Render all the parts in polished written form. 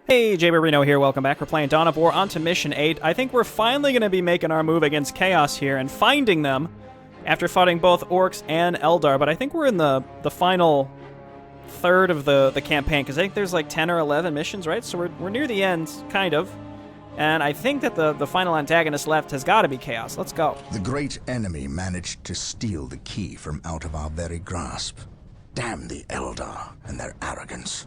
Hey, Jay Reno here, welcome back. We're playing Dawn of War onto Mission 8. I think we're finally going to be making our move against Chaos here and finding them after fighting both Orcs and Eldar, but I think we're in the final third of the campaign, because I think there's like 10 or 11 missions, right? So we're near the end, kind of. And I think that the final antagonist left has got to be Chaos. Let's go. The great enemy managed to steal the key from out of our very grasp. Damn the Eldar and their arrogance.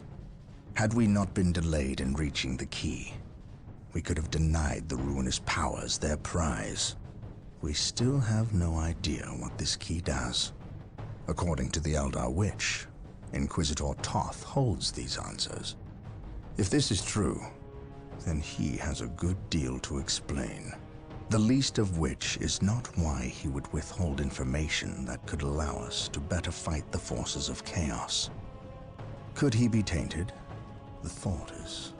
Had we not been delayed in reaching the key, we could have denied the ruinous powers their prize. We still have no idea what this key does. According to the Eldar Witch, Inquisitor Toth holds these answers. If this is true, then he has a good deal to explain. The least of which is not why he would withhold information that could allow us to better fight the forces of chaos. Could he be tainted? The thought is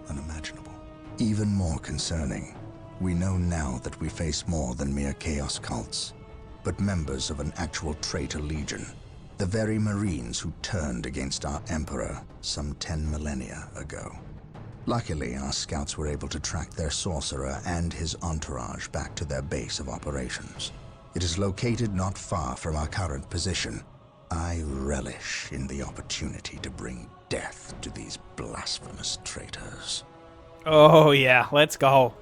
unimaginable. Even more concerning, we know now that we face more than mere chaos cults, but members of an actual traitor legion, the very Marines who turned against our Emperor some 10 millennia ago. Luckily, our scouts were able to track their sorcerer and his entourage back to their base of operations. It is located not far from our current position. I relish in the opportunity to bring death to these blasphemous traitors. Oh yeah, let's go.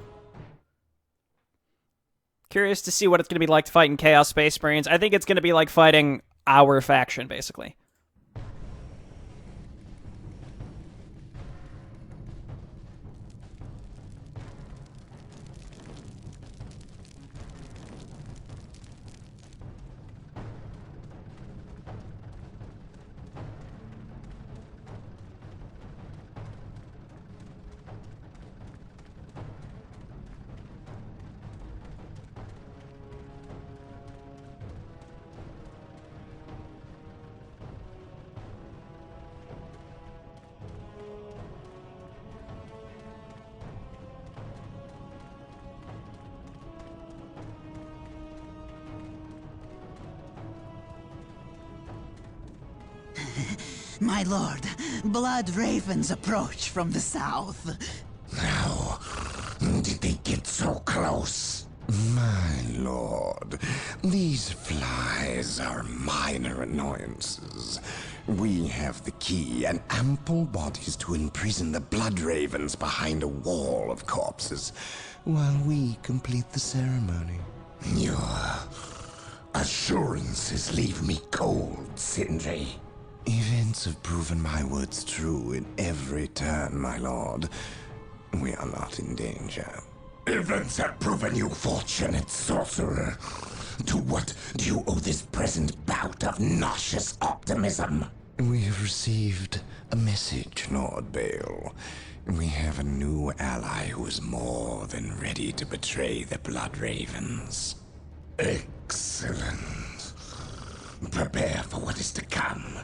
Curious to see what it's going to be like to fight in Chaos Space Marines. I think it's going to be like fighting our faction, basically. My lord, blood ravens approach from the south. How did they get so close? My lord, these flies are minor annoyances. We have the key and ample bodies to imprison the blood ravens behind a wall of corpses, while we complete the ceremony. Your assurances leave me cold, Sindri. Events have proven my words true in every turn, my lord. We are not in danger. Events have proven you fortunate, sorcerer. To what do you owe this present bout of nauseous optimism? We have received a message, Lord Bale. We have a new ally who is more than ready to betray the Blood Ravens. Excellent. Prepare for what is to come,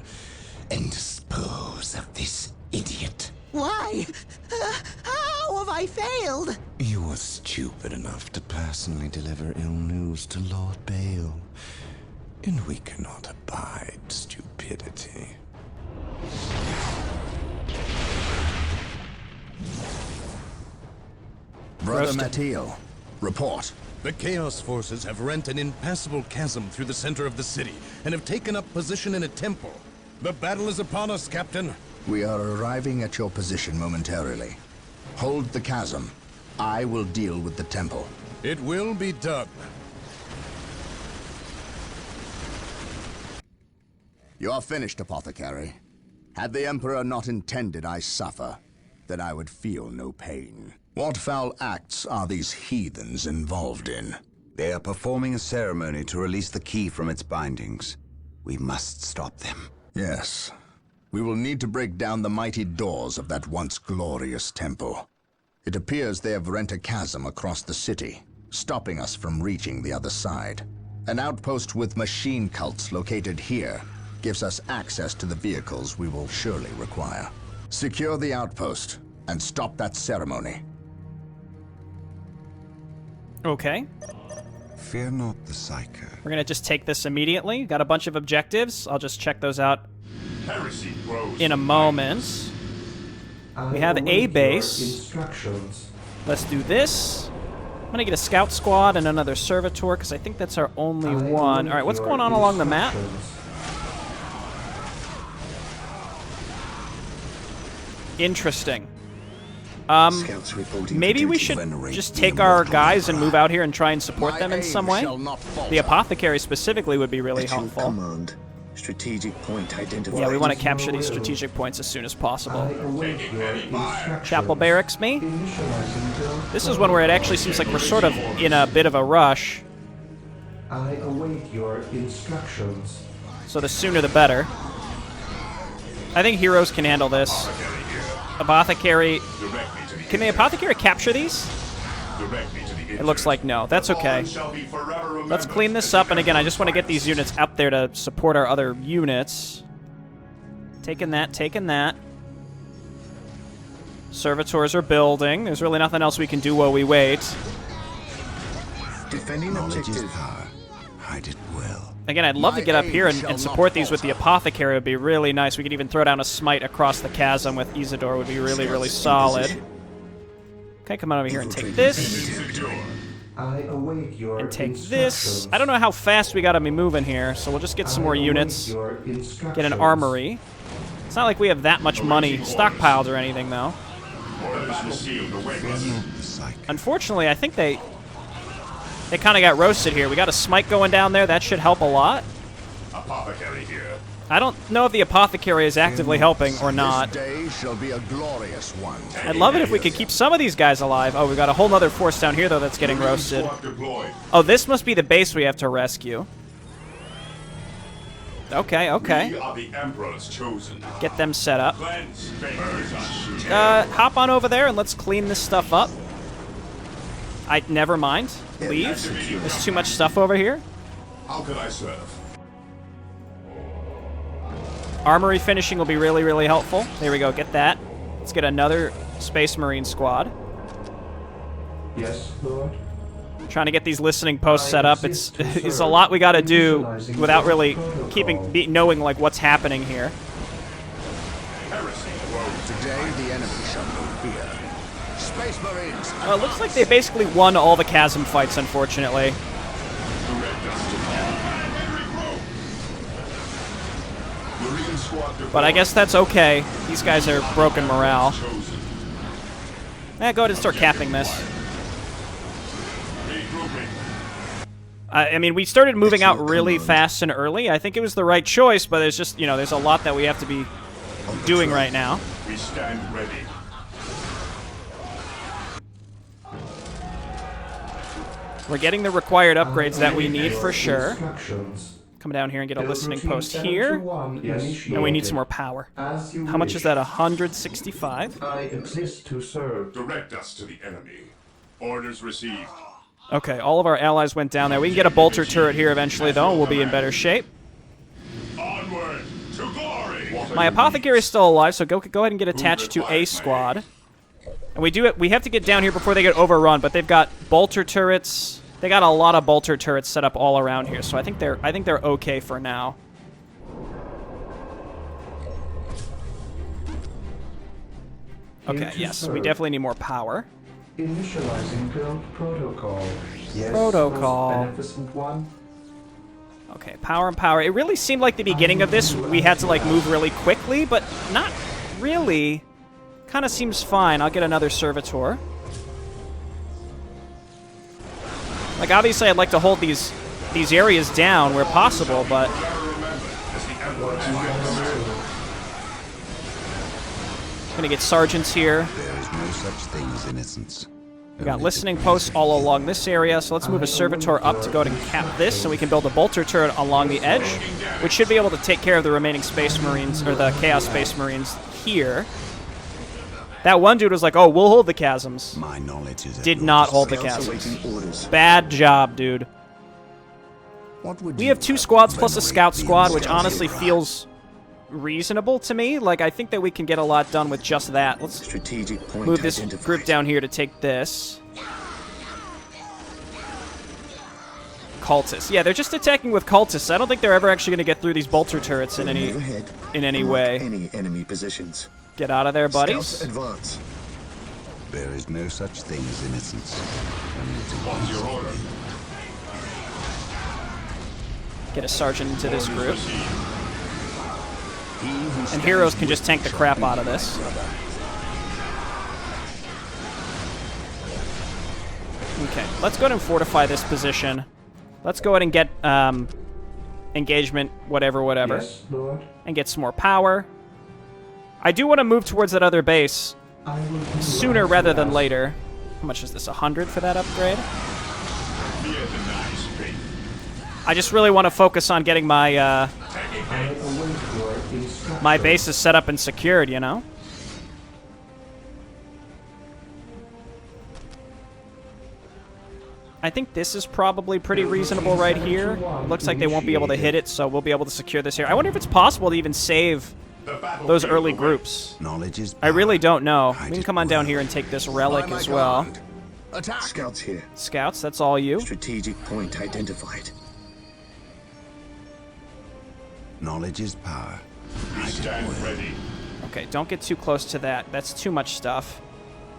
and dispose of this idiot. Why? How have I failed? You were stupid enough to personally deliver ill news to Lord Bale, and we cannot abide stupidity. Brother Roasted. Mateo, report. The Chaos Forces have rent an impassable chasm through the center of the city and have taken up position in a temple. The battle is upon us, Captain. We are arriving at your position momentarily. Hold the chasm. I will deal with the temple. It will be done. You are finished, Apothecary. Had the Emperor not intended I suffer, then I would feel no pain. What foul acts are these heathens involved in? They are performing a ceremony to release the key from its bindings. We must stop them. Yes. We will need to break down the mighty doors of that once glorious temple. It appears they have rent a chasm across the city, stopping us from reaching the other side. An outpost with machine cults located here gives us access to the vehicles we will surely require. Secure the outpost and stop that ceremony. Okay. Fear not the Psyker. We're going to just take this immediately. Got a bunch of objectives. I'll just check those out Heresy grows in a moment. We have a base. Let's do this. I'm gonna get a scout squad and another servitor because I think that's our only one. All right, what's going on along the map? Interesting. Maybe we should just take our guys and move out here and try and support them in some way. The apothecary specifically would be really helpful. Strategic point identified. Yeah, we want to capture these strategic points as soon as possible. Chapel barracks me. This is one where it actually seems like we're sort of in a bit of a rush. I await your instructions. So the sooner the better. I think heroes can handle this. Apothecary. Can the apothecary capture these? It looks like no. That's okay. Let's clean this up, and again, I just want to get these units up there to support our other units. Taking that, taking that. Servitors are building. There's really nothing else we can do while we wait. Defending objective. Hide it well. Again, I'd love to get up here and support these with the apothecary. It would be really nice. We could even throw down a smite across the chasm with Isidore. Would be really, really solid. Okay, come on over here and take this. I await your And take this. I don't know how fast we gotta be moving here, so we'll just get some more units. Get an armory. It's not like we have that much money stockpiled or anything, though. Unfortunately, I think they kind of got roasted here. We got a smite going down there. That should help a lot. Apothecary here. I don't know if the apothecary is actively helping or not. This day shall be a glorious one. I'd love it if we could keep some of these guys alive. Oh, we've got a whole other force down here, though, that's getting roasted. Oh, this must be the base we have to rescue. Okay, okay. We are the Emperor's chosen. Get them set up. Cleanse, purge. Hop on over there and let's clean this stuff up. Never mind. Leave. There's too much stuff over here. How can I serve? Armory finishing will be really, really helpful. There we go. Get that. Let's get another Space Marine squad. Yes, Lord. Trying to get these listening posts set up. It's a lot we got to do without really knowing like what's happening here. Today the enemy shall know fear. Space Marines. Well, it looks like they basically won all the chasm fights, unfortunately. But I guess that's okay. These guys are broken morale. Go ahead and start capping this. I mean, we started moving out really fast and early. I think it was the right choice, but there's just, there's a lot that we have to be doing right now. We stand ready. We're getting the required upgrades that we need for sure. Come down here and get a listening post here. And we need some more power. How much is that? 165? I exist to serve. Direct us to the enemy. Orders received. Okay, all of our allies went down there. We can get a bolter turret here eventually, though, and we'll be in better shape. Onward to glory. My apothecary is still alive, so go ahead and get attached to a squad. And we have to get down here before they get overrun, but they've got bolter turrets. They got a lot of bolter turrets set up all around here, so I think they're okay for now. Okay, yes, we definitely need more power. Initializing build protocol. Yes, Protocol. Beneficent one. Okay, power and power. It really seemed like the beginning of this, we had to, like, move really quickly, but not really. Kind of seems fine. I'll get another servitor. Like, obviously, I'd like to hold these areas down where possible, but... I'm gonna get sergeants here. There is no such thing as innocence. We got listening posts all along this area, so let's move a servitor up to go ahead and cap this, so we can build a bolter turret along the edge, which should be able to take care of the remaining Space Marines, or the Chaos Space Marines here. That one dude was like, oh, we'll hold the chasms. My knowledge is Did not hold the chasms. Bad job, dude. We have 2 squads plus a scout squad, which honestly feels reasonable to me. Like, I think that we can get a lot done with just that. Let's move this group down here to take this. Cultists. Yeah, they're just attacking with cultists. I don't think they're ever actually going to get through these bolter turrets in any way. Any enemy positions. Get out of there, buddies. Scouts advance. There is no such thing as innocence. What's your order? Get a sergeant into this group. And heroes can just tank the crap out of this. Okay, let's go ahead and fortify this position. Let's go ahead and get engagement, whatever. Yes, Lord. And get some more power. I do want to move towards that other base I will do sooner as rather you than ask. later. How much is this? 100 for that upgrade? I just really want to focus on getting my I await your instructions. my bases set up and secured, you know? I think this is probably pretty reasonable right here. It looks like they won't be able to hit it, so we'll be able to secure this here. I wonder if it's possible to even save those early groups. Knowledge is I really don't know. Hide We can it come on down well. here and take this relic as well. Attack! Scouts here. Scouts, that's all you. Strategic point identified. Knowledge is power. Hide it well. ready. Okay, don't get too close to that. That's too much stuff.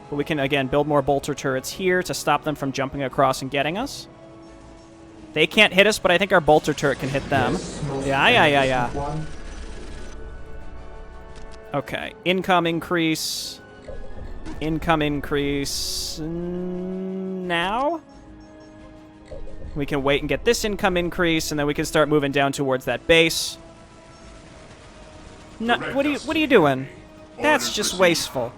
But we can, again, build more bolter turrets here to stop them from jumping across and getting us. They can't hit us, but I think our bolter turret can hit them. Yes, most Yeah. one. Okay, income increase. Income increase. Now? We can wait and get this income increase, and then we can start moving down towards that base. No, what are you doing? That's just wasteful.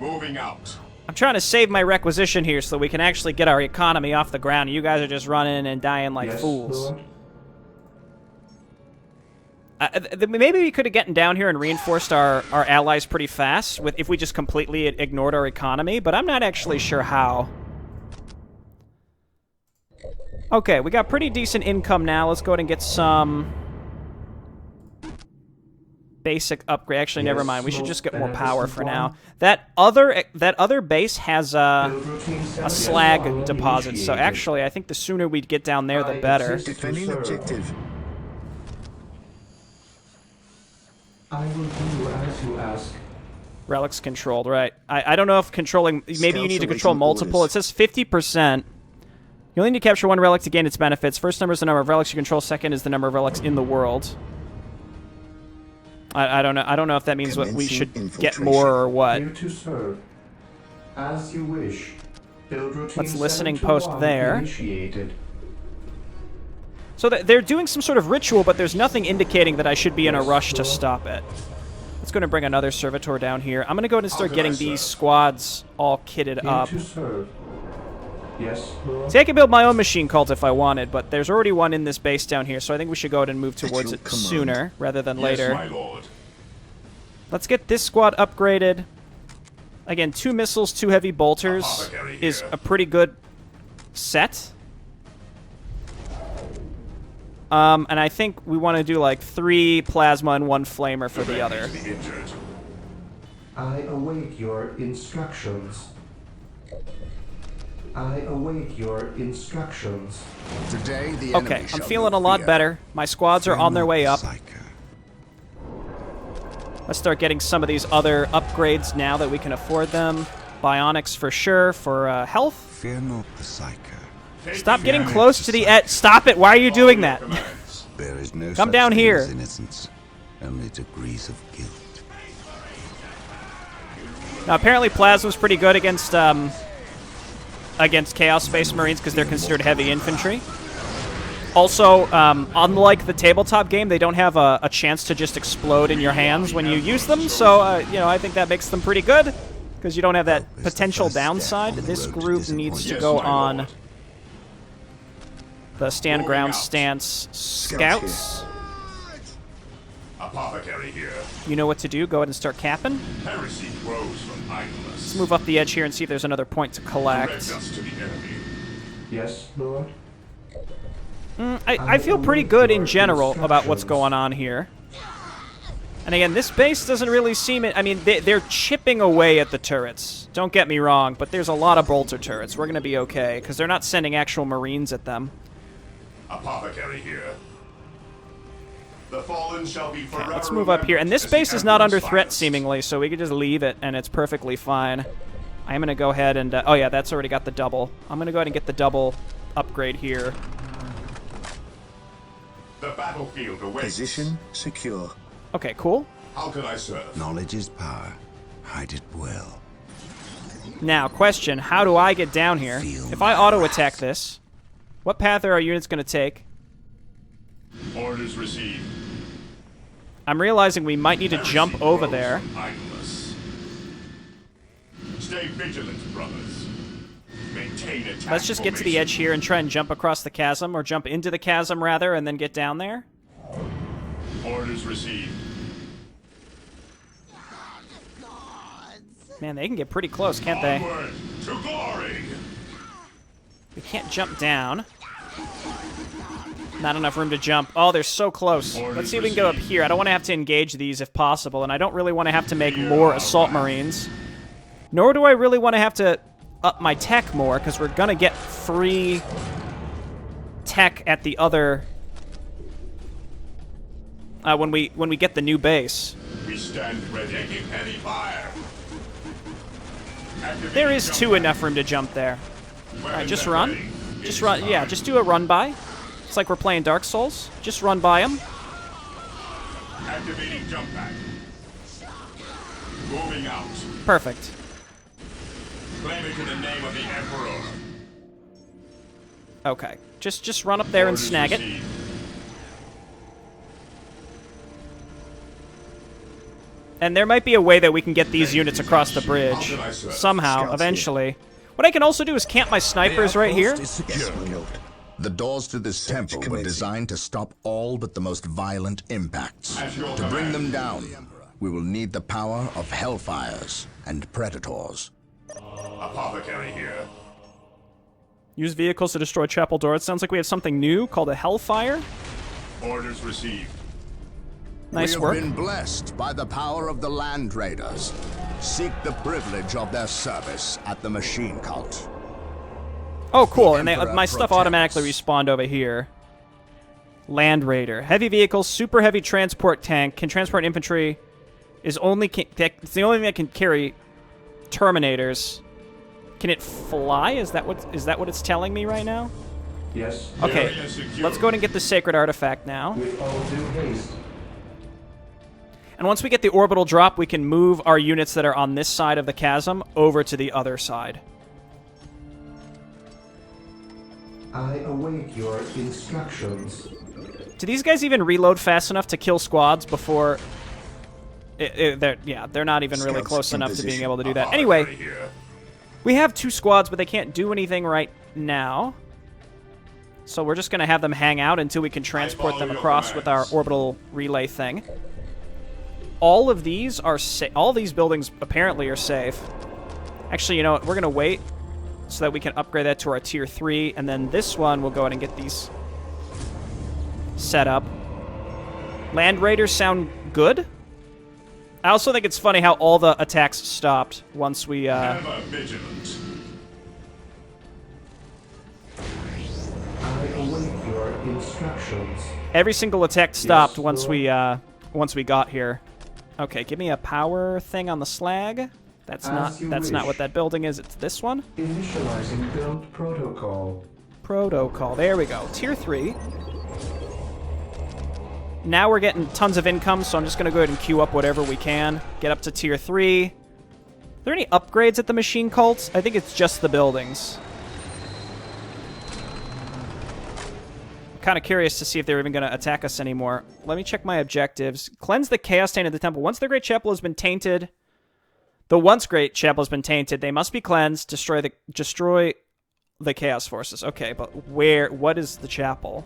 Moving out. I'm trying to save my requisition here so that we can actually get our economy off the ground. You guys are just running and dying like Yes, fools. Lord. Maybe we could have gotten down here and reinforced our allies pretty fast if we just completely ignored our economy, but I'm not actually sure how. Okay, we got pretty decent income now. Let's go ahead and get some basic upgrade. Actually, never Yes, mind. We should most just get more power for beneficent now. one. That other base has Build routine a 7 slag are deposit, so initiated. actually I think the sooner we get down there, the I better. exist to Defending serve. objective. I will do as you ask. Relics controlled, right. I don't know if controlling... Maybe you Scouts need to awaiting control multiple. orders. It says 50%. You only need to capture one relic to gain its benefits. First number is the number of relics you control. Second is the number of relics in the world. I don't know. I don't know if that means what we Commencing should get infiltration. more or what. Here to serve. As you wish. Build routine Let's listening 7 to post 1 there. Initiated. So they're doing some sort of ritual, but there's nothing indicating that I should be in a rush to stop it. Let's go and bring another servitor down here. I'm going to go ahead and start getting these squads all kitted Here up. to serve. Yes, Lord. See, I can build my own machine cult if I wanted, but there's already one in this base down here, so I think we should go ahead and move towards your it command. sooner rather than later. Yes, my lord. Let's get this squad upgraded. Again, 2 missiles, 2 heavy bolters Apothecary is here. a pretty good set. And I think we want to do like 3 plasma and 1 flamer for the other. Defend the injured. I await your instructions. I await your instructions. Today, the Okay, enemy I'm shall feeling know a lot fear. better. My squads are on their way up. Psycho. Let's start getting some of these other upgrades now that we can afford them. Bionics for sure, for health. Fear not the psycho. Stop getting close to the edge. Stop it. Why are you doing that? There is no Come such down thing here. as innocence, only degrees of guilt. Now, apparently Plasma's pretty good against Chaos Space Marines because they're considered heavy infantry. Also, unlike the tabletop game, they don't have a chance to just explode in your hands when you use them, so, you know, I think that makes them pretty good because you don't have that Hope is the potential first step downside. on the This road to group needs to Yes, go my on lord. the stand Moving ground out. stance scouts. Apothecary here. You know what to do. Go ahead and start capping. Heresy grows from idleness. Let's move up the edge here and see if there's another point to collect. Direct us to the enemy. Yes, Lord. I feel pretty good in general about what's going on here. And again, this base doesn't really seem it. I mean, they're chipping away at the turrets. Don't get me wrong, but there's a lot of bolter turrets. We're going to be okay, because they're not sending actual Marines at them. Apothecary here. The fallen shall be forever. Okay, let's move up here. And this base is not under threat, seemingly, so we could just leave it, and it's perfectly fine. I'm going to go ahead and... oh, yeah, that's already got the double. I'm going to go ahead and get the double upgrade here. The battlefield awaits. Position secure. Okay, cool. How can I serve? Knowledge is power. Hide it well. Now, question. How do I get down here? If I auto-attack this, what path are our units going to take? Orders received. I'm realizing we might need to jump over there. Idleness. Stay vigilant, brothers. Maintain attack. Let's just get to the edge here and try and jump across the chasm, or jump into the chasm, rather, and then get down there. Orders received. Man, they can get pretty close, can't they? Onward to glory. We can't jump down. Not enough room to jump. Oh, they're so close. Let's see if we can go up here. I don't want to have to engage these if possible, and I don't really want to have to make more assault marines. Nor do I really want to have to up my tech more, because we're going to get free tech at the other... when we get the new base. We stand ready. Taking heavy fire. There is enough room to jump there. Alright, just run. Just run. Yeah, just do a run by. It's like we're playing Dark Souls. Just run by them. Activating jump pack. Moving out. Perfect. Claim it in the name of the Emperor. Okay. Just run up there and snag it. And there might be a way that we can get these units across the bridge. Somehow, eventually. What I can also do is camp my snipers right here. The doors to this temple were designed to stop all but the most violent impacts. To bring them down, we will need the power of hellfires and predators. Apothecary here. Use vehicles to destroy chapel doors. It sounds like we have something new called a hellfire. Orders received. Nice work. We have been blessed by the power of the Land Raiders. Seek the privilege of their service at the machine cult. Oh, cool. And my stuff automatically respawned over here. Land Raider. Heavy vehicles, super heavy transport tank, can transport infantry, it's the only thing that can carry Terminators. Can it fly? Is that what it's telling me right now? Yes. Okay, let's go and get the sacred artifact now. With all due haste. And once we get the orbital drop, we can move our units that are on this side of the chasm over to the other side. I await your instructions. Do these guys even reload fast enough to kill squads before... they're not even really close enough to being able to do that. Anyway, we have 2 squads, but they can't do anything right now. So we're just going to have them hang out until we can transport them across with our orbital relay thing. All of these are safe. All these buildings apparently are safe. Actually, you know what? We're going to wait so that we can upgrade that to our tier 3, and then this one we'll go ahead and get these set up. Land Raiders sound good. I also think it's funny how all the attacks stopped once we Ever vigilant. I await your instructions. Every single attack stopped once we got here. Okay, give me a power thing on the slag. That's not what that building is. It's this one. Initializing build protocol. Protocol. There we go. Tier 3. Now we're getting tons of income, so I'm just going to go ahead and queue up whatever we can. Get up to tier 3. Are there any upgrades at the machine cults? I think it's just the buildings. I'm kind of curious to see if they're even going to attack us anymore. Let me check my objectives. Cleanse the chaos taint of the temple. Once the great chapel has been tainted... The once great chapel has been tainted. They must be cleansed. Destroy the chaos forces. Okay, but what is the chapel?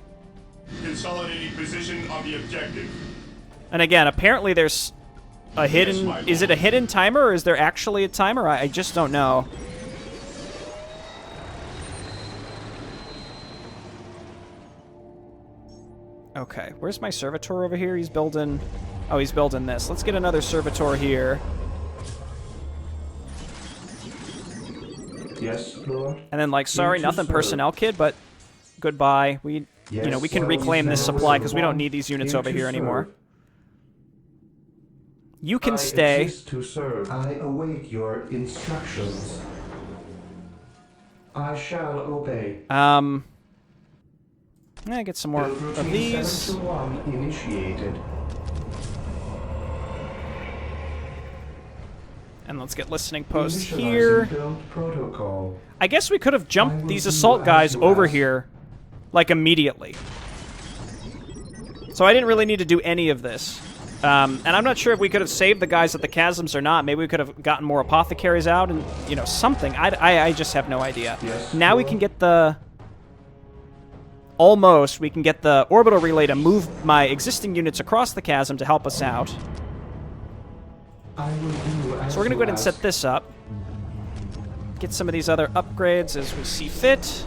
Consolidating position on the objective. And again, apparently there's a hidden... Is it a hidden timer, or is there actually a timer? I just don't know. Okay, where's my servitor over here? He's building... Oh, he's building this. Let's get another servitor here. Yes, Lord. And then, like, sorry, nothing personnel, kid, but goodbye. We you know, we can reclaim this supply because we don't need these units over here anymore. You can stay. To serve. I await your instructions. I shall obey. Get some more of these. 721 initiated. And let's get listening posts here. Build protocol. I guess we could have jumped these assault guys over here, like, immediately. So I didn't really need to do any of this. And I'm not sure if we could have saved the guys at the chasms or not. Maybe we could have gotten more apothecaries out and, you know, something. I just have no idea. Yes, now we can get the... Almost, we can get the orbital relay to move my existing units across the chasm to help us out. I will do as So we're going to go ahead and set this up. Get some of these other upgrades as we see fit.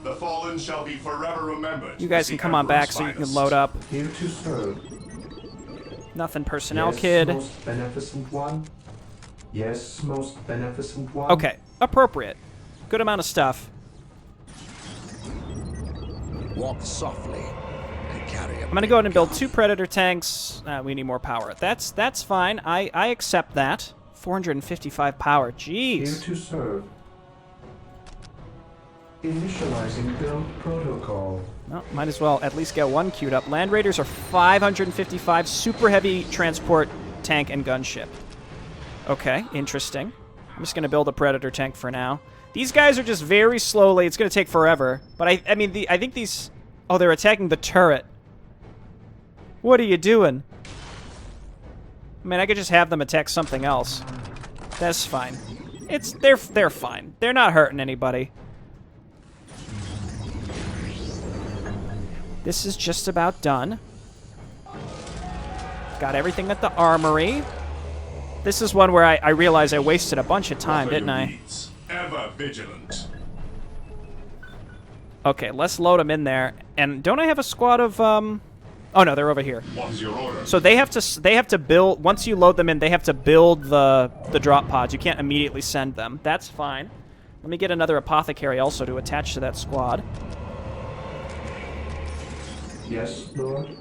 The fallen shall be forever remembered. You guys can come on back so you can load up. Here to serve. Nothing personnel, Yes, kid. most beneficent one. Yes, most beneficent one. Okay, appropriate. Good amount of stuff. Walk softly and carry I'm gonna go ahead and build 2 Predator tanks. We need more power. That's fine. I accept that. 455 power. Here Jeez. to serve. Initializing build protocol. Well, might as well at least get one queued up. Land Raiders are 555. Super heavy transport tank and gunship. Okay, interesting. I'm just gonna build a Predator tank for now. These guys are just very slowly. It's gonna take forever. But I mean, I think these... Oh, they're attacking the turret. What are you doing? I mean, I could just have them attack something else. That's fine. They're fine. They're not hurting anybody. This is just about done. Got everything at the armory. This is one where I realize I wasted a bunch of time, didn't I? Ever vigilant. Okay, let's load them in there. And don't I have a squad of Oh no, they're over here. What is your order? So they have to build, once you load them in, they have to build the drop pods. You can't immediately send them. That's fine. Let me get another apothecary also to attach to that squad. Yes, Lord.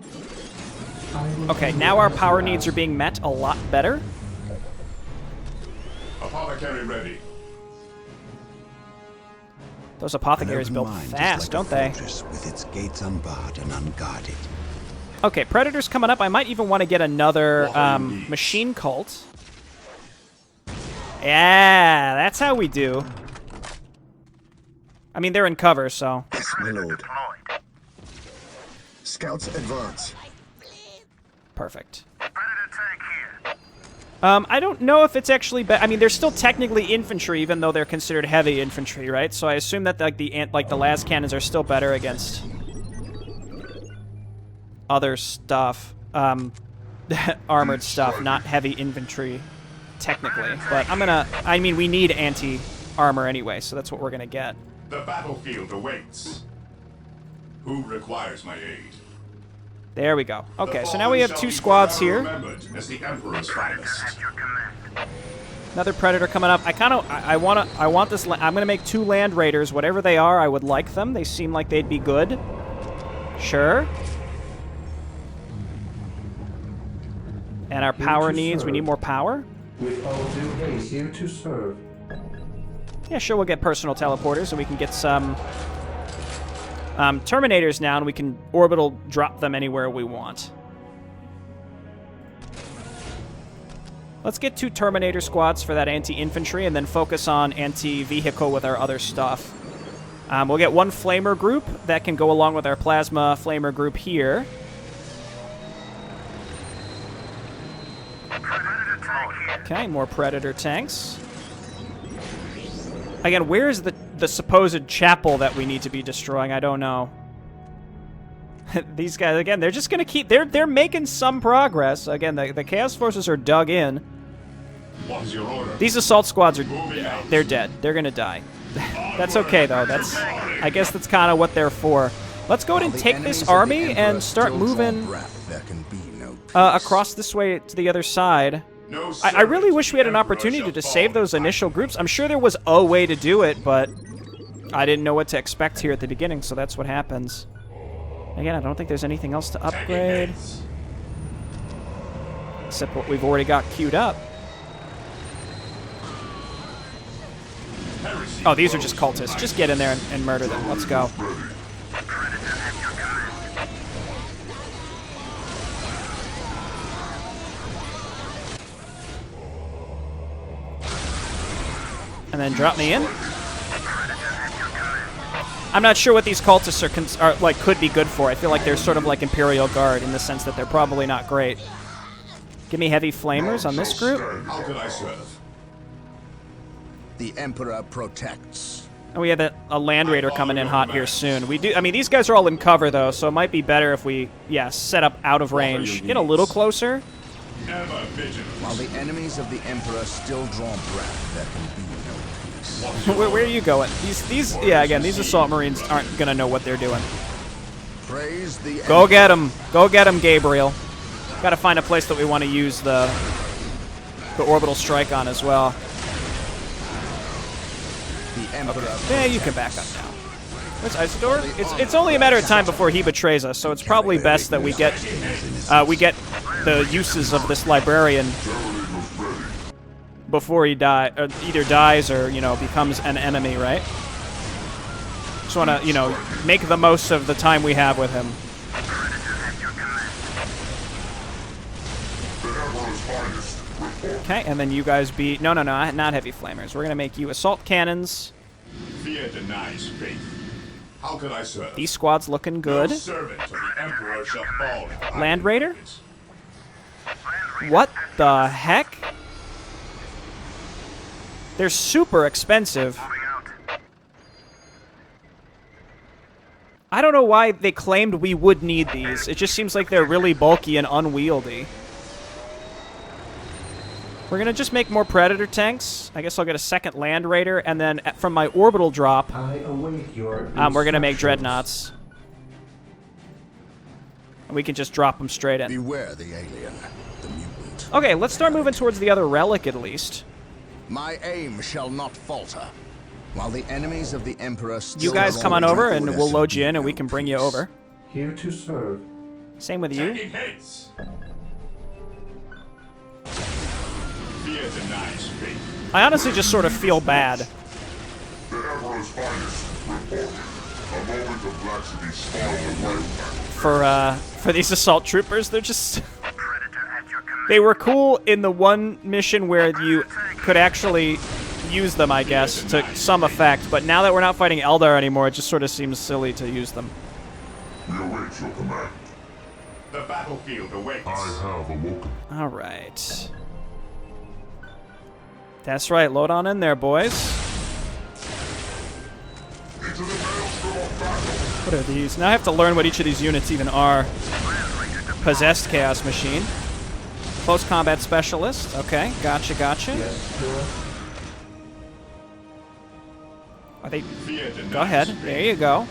Okay, now our power needs are being met a lot better. Apothecary ready. Those apothecaries An build open mind is fast, like don't a they? fortress with its gates unbarred and unguarded. Okay, Predator's coming up. I might even want to get another machine cult. Yeah, that's how we do. I mean, they're in cover, so... My lord. Scouts advance. Perfect. I don't know if it's actually... I mean, they're still technically infantry, even though they're considered heavy infantry, right? So I assume that like the las cannons are still better against other stuff, armored stuff, not heavy infantry, technically. But I mean, we need anti-armor anyway, so that's what we're gonna get. The battlefield awaits. Who requires my aid? There we go. Okay, so now we have 2 squads here. As the Emperor's finest. Another Predator coming up. I want this. I'm gonna make 2 Land Raiders. Whatever they are, I would like them. They seem like they'd be good. Sure. And our power needs. We need more power. With all due haste, here to serve. Yeah, sure. We'll get personal teleporters, and we can get some Terminators now, and we can orbital drop them anywhere we want. Let's get 2 Terminator squads for that anti-infantry, and then focus on anti-vehicle with our other stuff. We'll get 1 Flamer group that can go along with our Plasma Flamer group here. Okay, more Predator tanks. Again, where's the supposed chapel that we need to be destroying? I don't know. These guys, again, they're just going to keep... They're making some progress. Again, the Chaos Forces are dug in. What is your order? These assault squads are... They're dead. They're going to die. That's okay, though. I guess that's kind of what they're for. Let's go ahead and take this army and start moving across this way to the other side. I really wish we had an opportunity to save those initial groups. I'm sure there was a way to do it, but I didn't know what to expect here at the beginning, so that's what happens. Again, I don't think there's anything else to upgrade. Except what we've already got queued up. Oh, these are just cultists. Just get in there and murder them. Let's go. And then drop me in. I'm not sure what these cultists are like could be good for. I feel like they're sort of like Imperial Guard in the sense that they're probably not great. Give me heavy flamers on this group. How can I serve? The Emperor protects. And we have a Land Raider coming in hot here soon. I mean, these guys are all in cover, though, so it might be better if we, set up out of range. Get a little closer. Ever vigilant. While the enemies of the Emperor still draw breath, there can be no peace. Where are you going? These Assault Marines aren't going to know what they're doing. Praise the Go get him. Go get him, Gabriel. Got to find a place that we want to use the orbital strike on as well. Yeah, you can back up now. Where's Isidore? It's only a matter of time before he betrays us, so it's probably best that we get the uses of this librarian before he either dies or becomes an enemy, right? Just want to make the most of the time we have with him. Okay, and then you guys be no, not heavy flamers. We're gonna make you assault cannons. Fear denies faith. How can I serve? These squads looking good. No servant of the Emperor shall fall. Land Raider? What the heck? They're super expensive. I don't know why they claimed we would need these. It just seems like they're really bulky and unwieldy. We're going to just make more Predator tanks. I guess I'll get a second Land Raider, and then from my orbital drop, we're going to make Dreadnoughts. And we can just drop them straight in. Beware the alien, the mutant. Okay, let's start moving towards the other relic at least. My aim shall not falter. While the enemies of the Emperor still You guys come on over, and we'll load you in, and we no can bring you peace. over. Here to serve. Same with you. Taking hits. Fear denies faith. I honestly just sort of feel bad. The Emperor's finest reported. A moment of laxity spoiled the life. For these assault troopers. They're just... They were cool in the one mission where you could actually use them, I guess, to some effect, but now that we're not fighting Eldar anymore, it just sort of seems silly to use them. We await your command. The battlefield awaits. I have awoken. Alright. That's right, load on in there, boys. Into the maelstrom of battle. What are these? Now I have to learn what each of these units even are. Possessed Chaos Machine. Close Combat Specialist. Okay, gotcha. Yes, sir. Are they... Fear denies Go ahead. faith. There you go.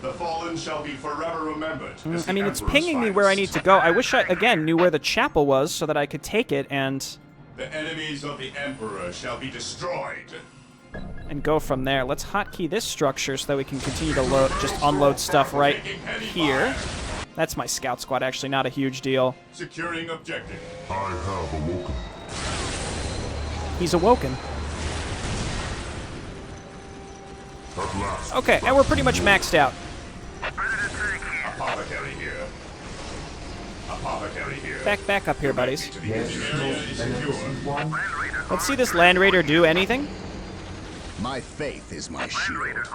The fallen shall be forever remembered. as I the mean, it's Emperor's pinging me where I need finest. to go. I wish I, again, knew where the chapel was so that I could take it and The enemies of the Emperor shall be destroyed. go from there. Let's hotkey this structure so that we can continue to just unload stuff right here. That's my scout squad, actually, not a huge deal. Securing objective. I have awoken. He's awoken. At last. Okay, and we're pretty much maxed out. Apothecary here. Apothecary here. Back up here, buddies. To the Yes, area most is secure. beneficent one. Let's see this Land Raider do anything. My faith is my shield.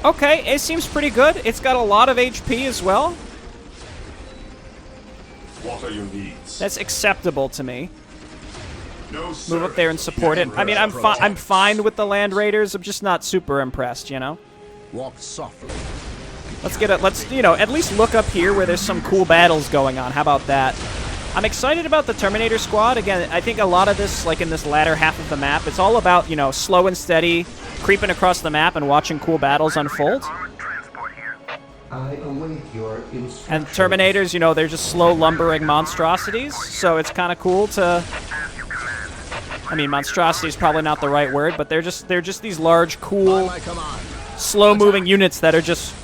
Okay, it seems pretty good. It's got a lot of HP as well. What are your needs? That's acceptable to me. No Move up there and support it. I mean, I'm fine with the Land Raiders. I'm just not super impressed, you know? Walk softly. Let's at least look up here where there's some cool battles going on. How about that? I'm excited about the Terminator Squad. Again, I think a lot of this, like in this latter half of the map, it's all about, slow and steady, creeping across the map and watching cool battles unfold. I await your instructions. And Terminators, you know, they're just slow lumbering monstrosities, so it's kind of cool to... I mean, monstrosity is probably not the right word, but they're just these large, cool, slow-moving units that are just,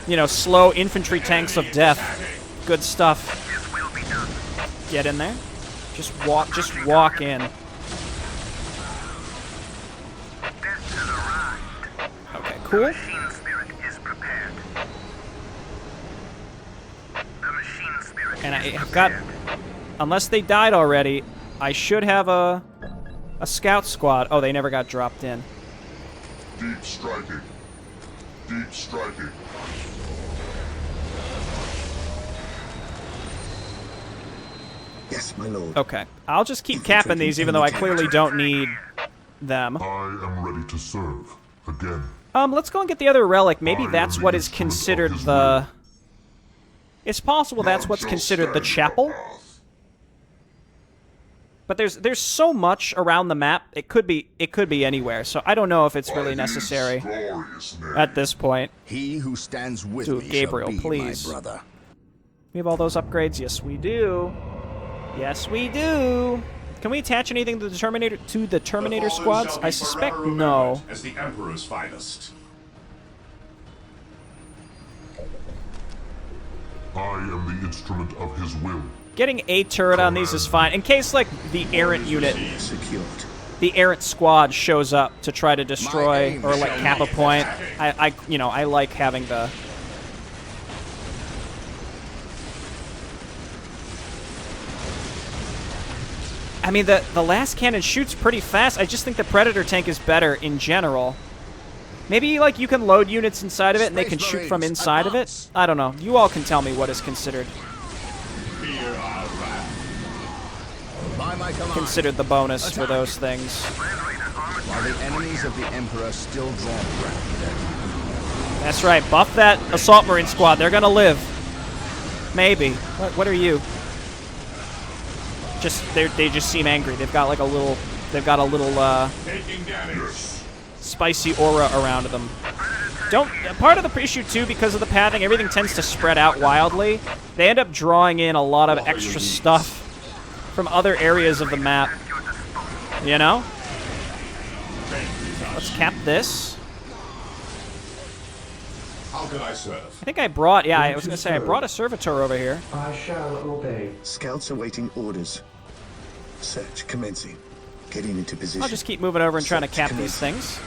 you know, slow infantry tanks of death. Good stuff. Get in there. Just walk in. Okay, cool. And I've got, unless they died already, I should have a scout squad. Oh, they never got dropped in. Deep striking. Deep striking. Yes, my lord. Okay, I'll just keep capping these, even though I clearly don't need them. I am ready to serve. Again. Let's go and get the other relic. Maybe that's what is considered the... It's possible that's what's considered the chapel. But there's so much around the map. It could be anywhere. So I don't know if it's really necessary at this point. He who stands with Dude, me Gabriel, shall be please. my brother. We have all those upgrades. Yes, we do. Yes, we do. Can we attach anything to the Terminator squads? I suspect no. As the Emperor's finest. I am the instrument of his will. Getting a turret on these is fine. In case, like, the errant unit, the errant squad shows up to try to destroy or, like, cap a point. I like having the... I mean, the last cannon shoots pretty fast. I just think the Predator tank is better in general. Maybe, like, you can load units inside of it and they can shoot from inside of it? I don't know. You all can tell me what is considered. Considered the bonus for those things. While the enemies of the Emperor still draw breath. That's right. Buff that Assault Marine squad. They're gonna live. Maybe. What are you? They just seem angry. They've got like a little spicy aura around them. Part of the issue too, because of the pathing, everything tends to spread out wildly. They end up drawing in a lot of extra stuff from other areas of the map. You know? Let's cap this. How can I serve? I think I brought, yeah, I was gonna say I brought a servitor over here. I shall obey. Scouts awaiting orders. Search commencing. Getting into position. I'll just keep moving over and trying to cap these things.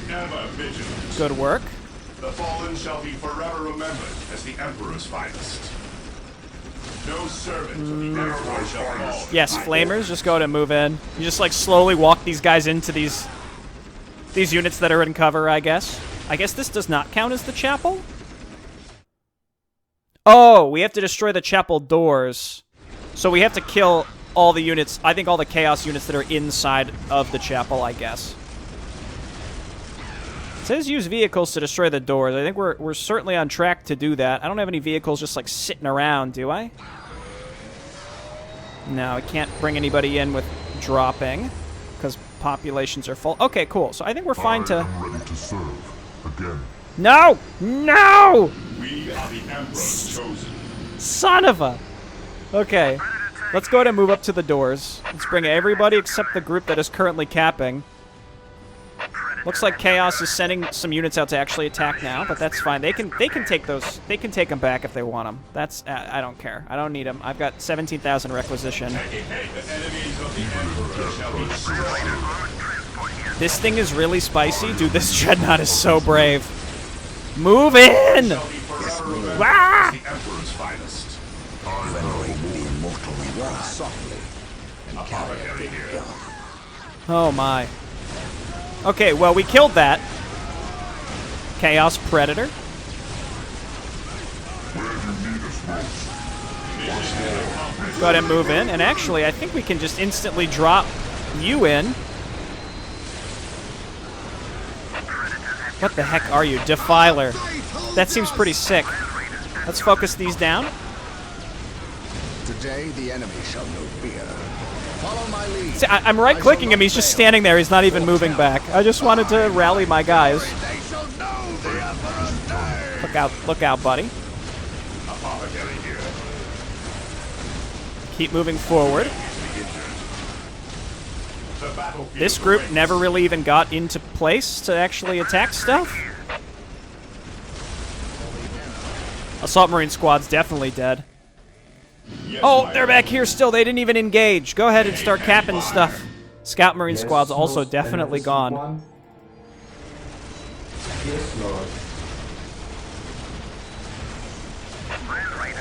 Never vigilant. Good work. The fallen shall be forever remembered as the Emperor's finest. No servant of the Emperor shall fall. Yes, flamers, just go ahead and move in. You just like slowly walk these guys into these units that are in cover, I guess. I guess this does not count as the chapel? Oh, we have to destroy the chapel doors. So we have to kill all the units, I think all the chaos units that are inside of the chapel, I guess. It says use vehicles to destroy the doors. I think we're certainly on track to do that. I don't have any vehicles just like sitting around, do I? No, I can't bring anybody in with dropping because populations are full. Okay, cool. So I think we're fine to... I'm ready to serve. Again. No! No! We are the Emperor's chosen. Son of a... Okay. Let's go ahead and move up to the doors. Let's bring everybody except the group that is currently capping. Looks like Chaos is sending some units out to actually attack now, but that's fine. They can take those. They can take them back if they want them. That's I don't care. I don't need them. I've got 17,000 requisition. This thing is really spicy, dude. This dreadnought is so brave. Move in! Wah! Oh my. Okay, well, we killed that Chaos Predator. Go ahead and move in. And actually, I think we can just instantly drop you in. What the heck are you? Defiler. That seems pretty sick. Let's focus these down. Today, the enemy shall know fear. Follow my lead. See, I'm right-clicking him. He's just standing there. He's not even moving back. I just wanted to rally my guys. Look out, buddy. Keep moving forward. This group never really even got into place to actually attack stuff. Assault Marine squad's definitely dead. Oh, they're back here still. They didn't even engage. Go ahead and start capping stuff. Scout Marine squad's also definitely gone. Yes, Lord.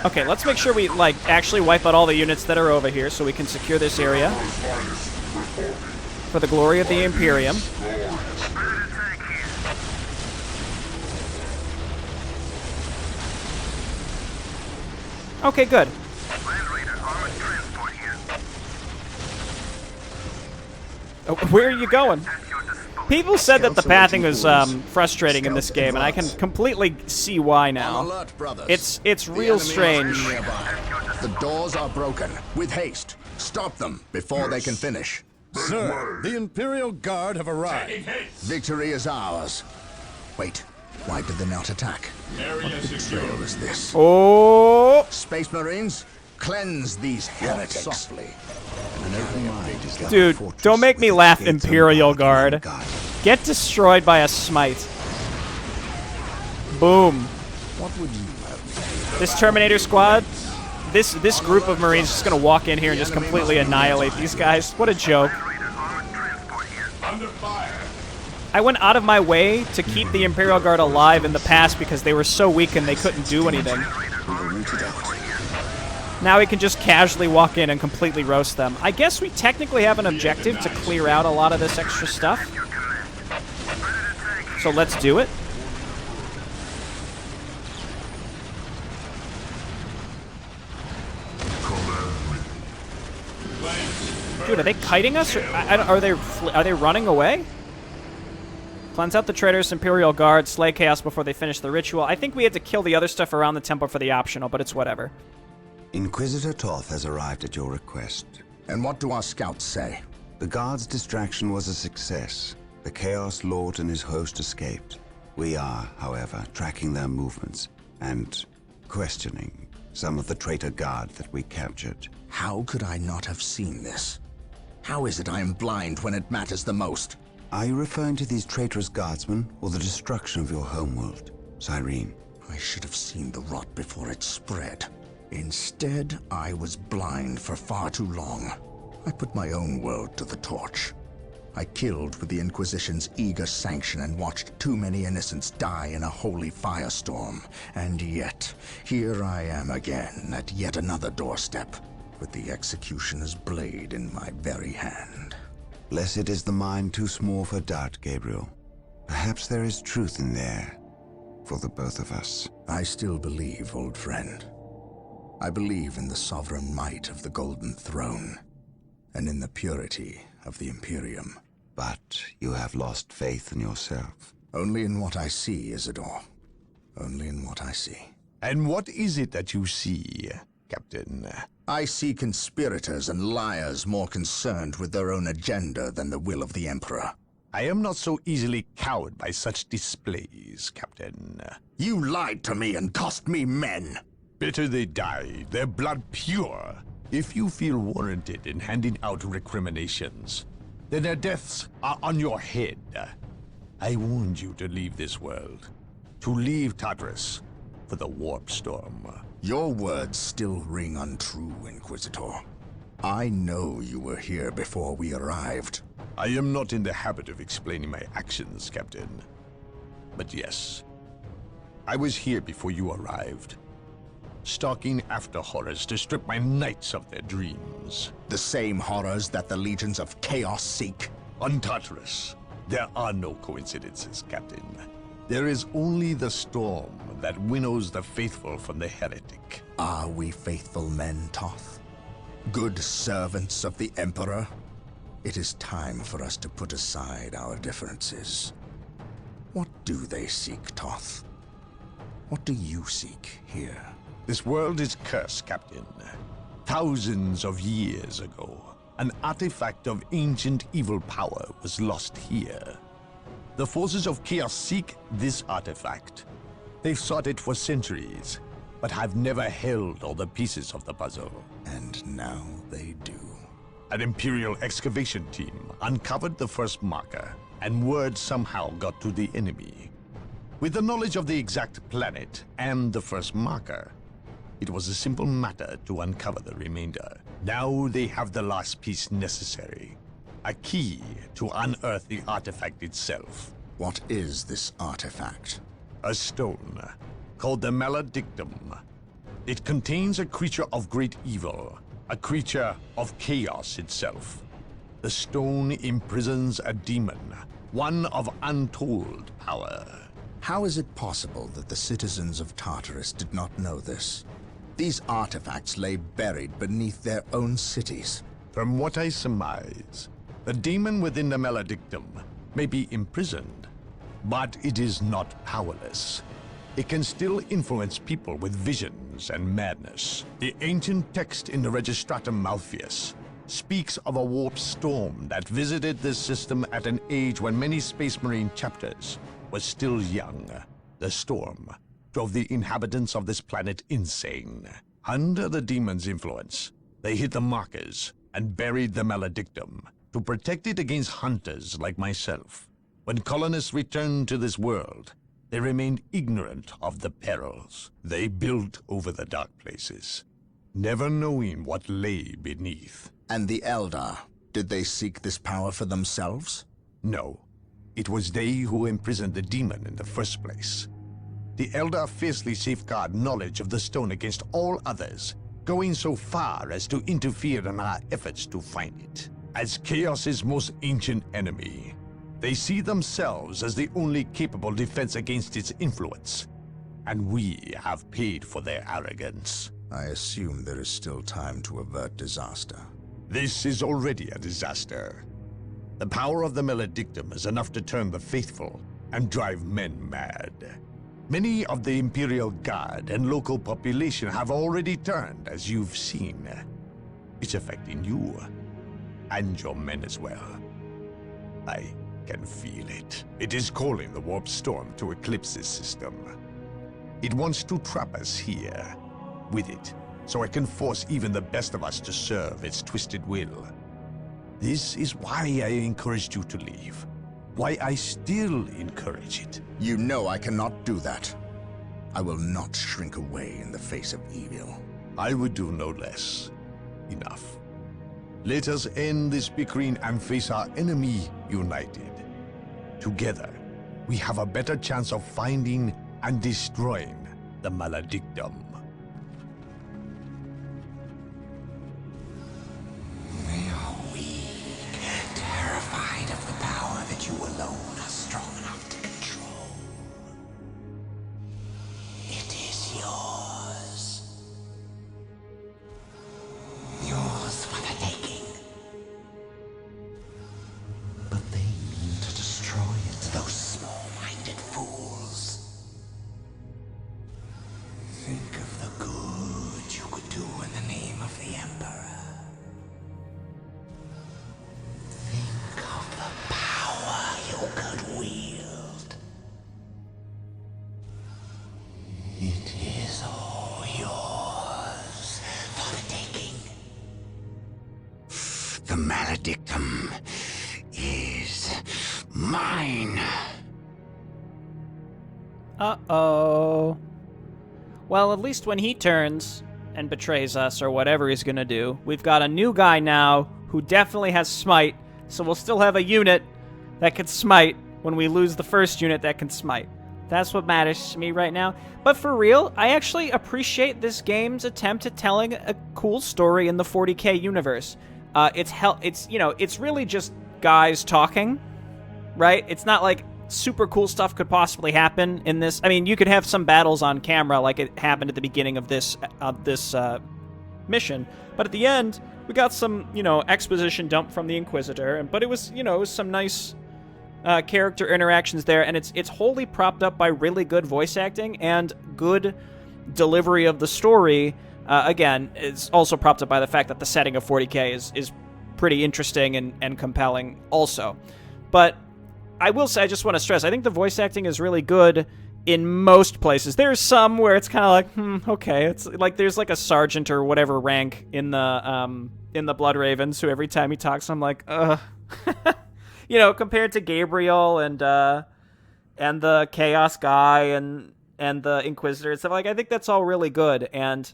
Okay, let's make sure we, like, actually wipe out all the units that are over here so we can secure this area for the glory of the Imperium. Okay, good. Oh, where are you going? People said that the pathing was frustrating in this game, and I can completely see why now. It's real strange. The doors are broken. With haste. Stop them before they can finish. Sir, the Imperial Guard have arrived. Victory is ours. Wait, why did they not attack? What betrayal is this? Oh! Space Marines, cleanse these heretics. Softly. Dude, don't make me laugh, Imperial Guard. Get destroyed by a smite. Boom. What would you have? This Terminator squad, this group of Marines is just gonna walk in here and just completely annihilate these guys. What a joke. I went out of my way to keep the Imperial Guard alive in the past because they were so weak and they couldn't do anything. Now we can just casually walk in and completely roast them. I guess we technically have an objective to clear out a lot of this extra stuff. So let's do it. Dude, are they kiting us? Or are they running away? Cleanse out the traitors, Imperial Guard, slay Chaos before they finish the ritual. I think we had to kill the other stuff around the temple for the optional, but it's whatever. Inquisitor Toth has arrived at your request. And what do our scouts say? The guard's distraction was a success. The Chaos Lord and his host escaped. We are, however, tracking their movements and questioning some of the traitor guard that we captured. How could I not have seen this? How is it I am blind when it matters the most? Are you referring to these traitorous guardsmen or the destruction of your homeworld, Cyrene? I should have seen the rot before it spread. Instead, I was blind for far too long. I put my own world to the torch. I killed with the Inquisition's eager sanction and watched too many innocents die in a holy firestorm. And yet, here I am again at yet another doorstep, with the executioner's blade in my very hand. Blessed is the mind too small for doubt, Gabriel. Perhaps there is truth in there, for the both of us. I still believe, old friend. I believe in the sovereign might of the Golden Throne, and in the purity of the Imperium. But you have lost faith in yourself. Only in what I see, Isidore. Only in what I see. And what is it that you see, Captain? I see conspirators and liars more concerned with their own agenda than the will of the Emperor. I am not so easily cowed by such displays, Captain. You lied to me and cost me men! Better they die, their blood pure. If you feel warranted in handing out recriminations, then their deaths are on your head. I warned you to leave this world, to leave Tartarus for the warp storm. Your words still ring untrue, Inquisitor. I know you were here before we arrived. I am not in the habit of explaining my actions, Captain. But yes, I was here before you arrived, stalking after horrors to strip my knights of their dreams. The same horrors that the legions of chaos seek. On Tartarus, there are no coincidences, Captain. There is only the storm that winnows the faithful from the heretic. Are we faithful men, Toth? Good servants of the Emperor? It is time for us to put aside our differences. What do they seek, Toth? What do you seek here? This world is cursed, Captain. Thousands of years ago, An artifact of ancient evil power was lost here. The forces of chaos seek this artifact. They've sought it for centuries, but have never held all the pieces of the puzzle. And now they do. An Imperial excavation team uncovered the first marker, and word somehow got to the enemy. With the knowledge of the exact planet and the first marker, it was a simple matter to uncover the remainder. Now they have the last piece necessary. A key to unearth the artifact itself. What is this artifact? A stone, called the Maledictum. It contains a creature of great evil, a creature of chaos itself. The stone imprisons a demon, one of untold power. How is it possible that the citizens of Tartarus did not know this? These artifacts lay buried beneath their own cities. From what I surmise, the demon within the Maledictum may be imprisoned, but it is not powerless. It can still influence people with visions and madness. The ancient text in the Registratum Malpheus speaks of a warp storm that visited this system at an age when many Space Marine chapters were still young. The storm drove the inhabitants of this planet insane. Under the demon's influence, they hit the markers and buried the Maledictum to protect it against hunters like myself. When colonists returned to this world, they remained ignorant of the perils. They built over the dark places, never knowing what lay beneath. And the Eldar, did they seek this power for themselves? No, it was they who imprisoned the demon in the first place. The Eldar fiercely safeguard knowledge of the stone against all others, going so far as to interfere in our efforts to find it. As Chaos's most ancient enemy, they see themselves as the only capable defense against its influence, and we have paid for their arrogance. I assume there is still time to avert disaster. This is already a disaster. The power of the Maledictum is enough to turn the faithful and drive men mad. Many of the Imperial Guard and local population have already turned, as you've seen. It's affecting you, and your men as well. I can feel it. It is calling the warp storm to eclipse this system. It wants to trap us here, with it, so it can force even the best of us to serve its twisted will. This is why I encouraged you to leave. Why I still encourage it. You know I cannot do that. I will not shrink away in the face of evil. I would do no less. Enough. Let us end this bickering and face our enemy united. Together, we have a better chance of finding and destroying the Maledictum. They are weak, terrified of the power that you alone are strong enough to control. It is yours. Yours for the taking. But they mean to destroy it, those small-minded fools. Think of the good you could do in the name of the Emperor. Think of the power you could wield. It is all yours for the taking. The Maledictum is mine. Uh-oh. Well, at least when he turns and betrays us or whatever he's gonna do, we've got a new guy now who definitely has smite, so we'll still have a unit that can smite when we lose the first unit that can smite. That's what matters to me right now. But for real, I actually appreciate this game's attempt at telling a cool story in the 40K universe. It's really just guys talking, right? It's not like super cool stuff could possibly happen in this. I mean, you could have some battles on camera like it happened at the beginning of this mission, but at the end we got some exposition dump from the Inquisitor, but it was some nice character interactions there, and it's wholly propped up by really good voice acting and good delivery of the story. Again, it's also propped up by the fact that the setting of 40K is pretty interesting and compelling also. But I will say, I just want to stress, I think the voice acting is really good in most places. There's some where it's kind of like, okay. It's like there's like a sergeant or whatever rank in the Blood Ravens who every time he talks, I'm like, you know, compared to Gabriel and the Chaos guy and the Inquisitor and stuff, like, I think that's all really good. And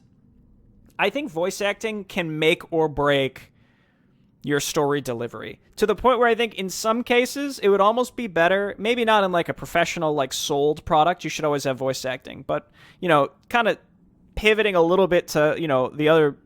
I think voice acting can make or break your story delivery, to the point where I think in some cases it would almost be better, maybe not in like a professional, like sold product, you should always have voice acting, but, you know, kind of pivoting a little bit to, you know, the other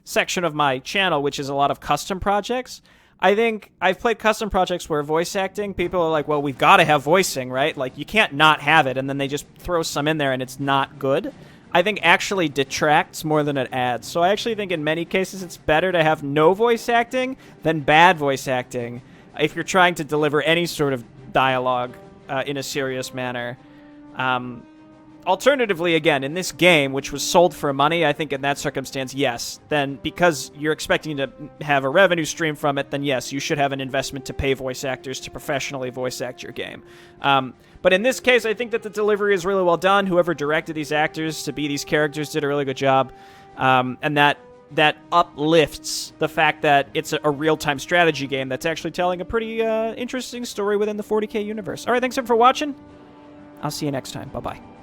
section of my channel, which is a lot of custom projects. I think I've played custom projects where voice acting, people are like, well, we've got to have voicing, right? Like, you can't not have it, and then they just throw some in there and it's not good. I think actually detracts more than it adds. So I actually think in many cases it's better to have no voice acting than bad voice acting if you're trying to deliver any sort of dialogue in a serious manner. Alternatively, again, in this game, which was sold for money, I think in that circumstance, yes. Then because you're expecting to have a revenue stream from it, then yes, you should have an investment to pay voice actors to professionally voice act your game. But in this case, I think that the delivery is really well done. Whoever directed these actors to be these characters did a really good job. And that uplifts the fact that it's a real-time strategy game that's actually telling a pretty interesting story within the 40K universe. All right, thanks everyone for watching. I'll see you next time. Bye-bye.